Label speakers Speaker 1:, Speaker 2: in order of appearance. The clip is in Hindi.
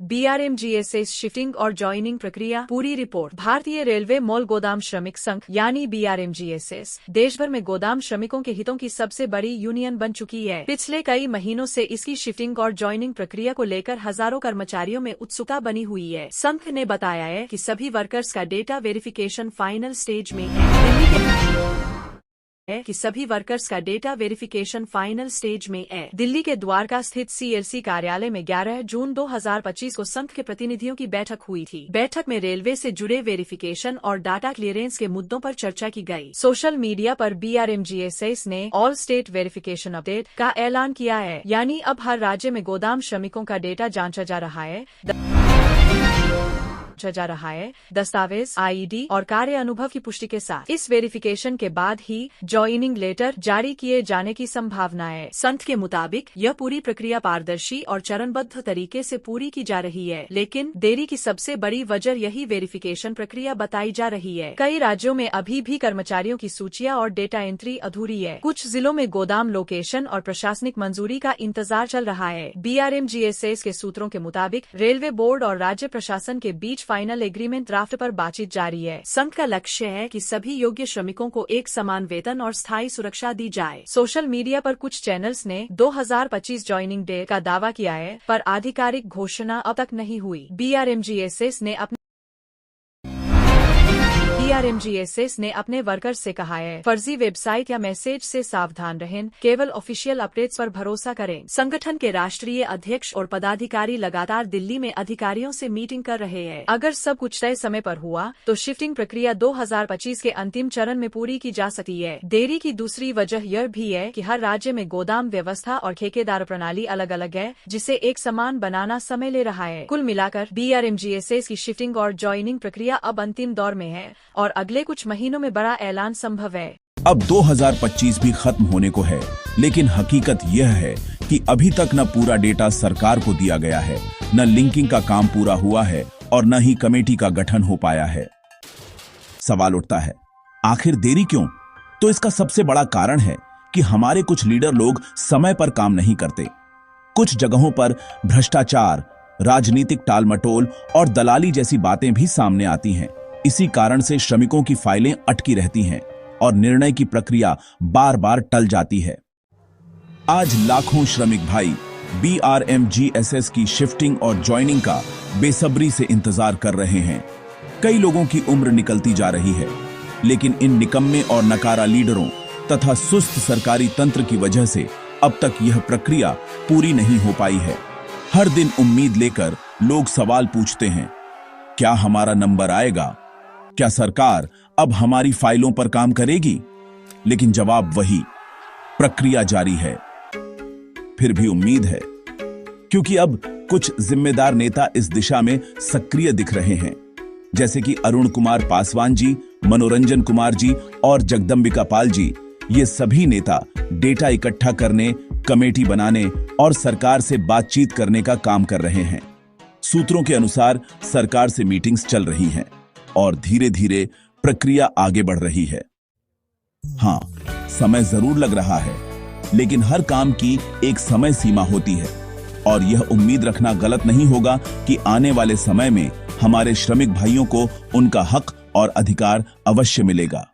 Speaker 1: BRMGSS शिफ्टिंग और ज्वाइनिंग प्रक्रिया पूरी रिपोर्ट। भारतीय रेलवे मॉल गोदाम श्रमिक संघ यानी BRMGSS देश भर में गोदाम श्रमिकों के हितों की सबसे बड़ी यूनियन बन चुकी है। पिछले कई महीनों से इसकी शिफ्टिंग और ज्वाइनिंग प्रक्रिया को लेकर हजारों कर्मचारियों में उत्सुकता बनी हुई है। संघ ने बताया है कि सभी वर्कर्स का डेटा वेरिफिकेशन फाइनल स्टेज में है। दिल्ली के द्वारका स्थित CLC कार्यालय में 11 जून 2025 को संघ के प्रतिनिधियों की बैठक हुई थी। बैठक में रेलवे से जुड़े वेरिफिकेशन और डाटा क्लियरेंस के मुद्दों पर चर्चा की गई। सोशल मीडिया पर BRMGSS ने ऑल स्टेट वेरिफिकेशन अपडेट का ऐलान किया है, यानी अब हर राज्य में गोदाम श्रमिकों का डेटा जांचा जा रहा है। दस्तावेज, IED और कार्य अनुभव की पुष्टि के साथ इस वेरिफिकेशन के बाद ही ज्वाइनिंग लेटर जारी किए जाने की संभावना है। संघ के मुताबिक यह पूरी प्रक्रिया पारदर्शी और चरणबद्ध तरीके से पूरी की जा रही है, लेकिन देरी की सबसे बड़ी वजह यही वेरिफिकेशन प्रक्रिया बताई जा रही है। कई राज्यों में अभी भी कर्मचारियों की सूचियां और डेटा एंट्री अधूरी है। कुछ जिलों में गोदाम लोकेशन और प्रशासनिक मंजूरी का इंतजार चल रहा है। BRMGSS के सूत्रों के मुताबिक रेलवे बोर्ड और राज्य प्रशासन के बीच फाइनल एग्रीमेंट ड्राफ्ट पर बातचीत जारी है। संघ का लक्ष्य है कि सभी योग्य श्रमिकों को एक समान वेतन और स्थायी सुरक्षा दी जाए। सोशल मीडिया पर कुछ चैनल्स ने 2025 ज्वाइनिंग डेट का दावा किया है, पर आधिकारिक घोषणा अब तक नहीं हुई। BRMGSS ने अपने वर्कर्स से कहा है, फर्जी वेबसाइट या मैसेज से सावधान रहें, केवल ऑफिशियल अपडेट्स पर भरोसा करें। संगठन के राष्ट्रीय अध्यक्ष और पदाधिकारी लगातार दिल्ली में अधिकारियों से मीटिंग कर रहे हैं। अगर सब कुछ तय समय पर हुआ तो शिफ्टिंग प्रक्रिया 2025 के अंतिम चरण में पूरी की जा सकती है। देरी की दूसरी वजह यह भी है कि हर राज्य में गोदाम व्यवस्था और ठेकेदार प्रणाली अलग अलग है, जिसे एक समान बनाना समय ले रहा है। कुल मिलाकर BRMGSS की शिफ्टिंग और ज्वाइनिंग प्रक्रिया अब अंतिम दौर में है और अगले कुछ महीनों में बड़ा ऐलान संभव है।
Speaker 2: अब 2025 भी खत्म होने को है, लेकिन हकीकत यह है कि अभी तक न पूरा डेटा सरकार को दिया गया है, न लिंकिंग का काम पूरा हुआ है और न ही कमेटी का गठन हो पाया है। सवाल उठता है, आखिर देरी क्यों? तो इसका सबसे बड़ा कारण है कि हमारे कुछ लीडर लोग समय पर काम नहीं करते। कुछ जगहों पर भ्रष्टाचार, राजनीतिक टालमटोल और दलाली जैसी बातें भी सामने आती हैं। इसी कारण से श्रमिकों की फाइलें अटकी रहती हैं और निर्णय की प्रक्रिया बार बार टल जाती है। आज लाखों श्रमिक भाई BRMGSS की शिफ्टिंग और ज्वाइनिंग का बेसब्री से इंतजार कर रहे हैं। कई लोगों की उम्र निकलती जा रही है, लेकिन इन निकम्मे और नकारा लीडरों तथा सुस्त सरकारी तंत्र की वजह से अब तक यह प्रक्रिया पूरी नहीं हो पाई है। हर दिन उम्मीद लेकर लोग सवाल पूछते हैं, क्या हमारा नंबर आएगा? क्या सरकार अब हमारी फाइलों पर काम करेगी? लेकिन जवाब वही, प्रक्रिया जारी है। फिर भी उम्मीद है, क्योंकि अब कुछ जिम्मेदार नेता इस दिशा में सक्रिय दिख रहे हैं, जैसे कि अरुण कुमार पासवान जी, मनोरंजन कुमार जी और जगदंबिका पाल जी। ये सभी नेता डेटा इकट्ठा करने, कमेटी बनाने और सरकार से बातचीत करने का काम कर रहे हैं। सूत्रों के अनुसार सरकार से मीटिंग्स चल रही हैं और धीरे धीरे प्रक्रिया आगे बढ़ रही है। हाँ, समय जरूर लग रहा है, लेकिन हर काम की एक समय सीमा होती है और यह उम्मीद रखना गलत नहीं होगा कि आने वाले समय में हमारे श्रमिक भाइयों को उनका हक और अधिकार अवश्य मिलेगा।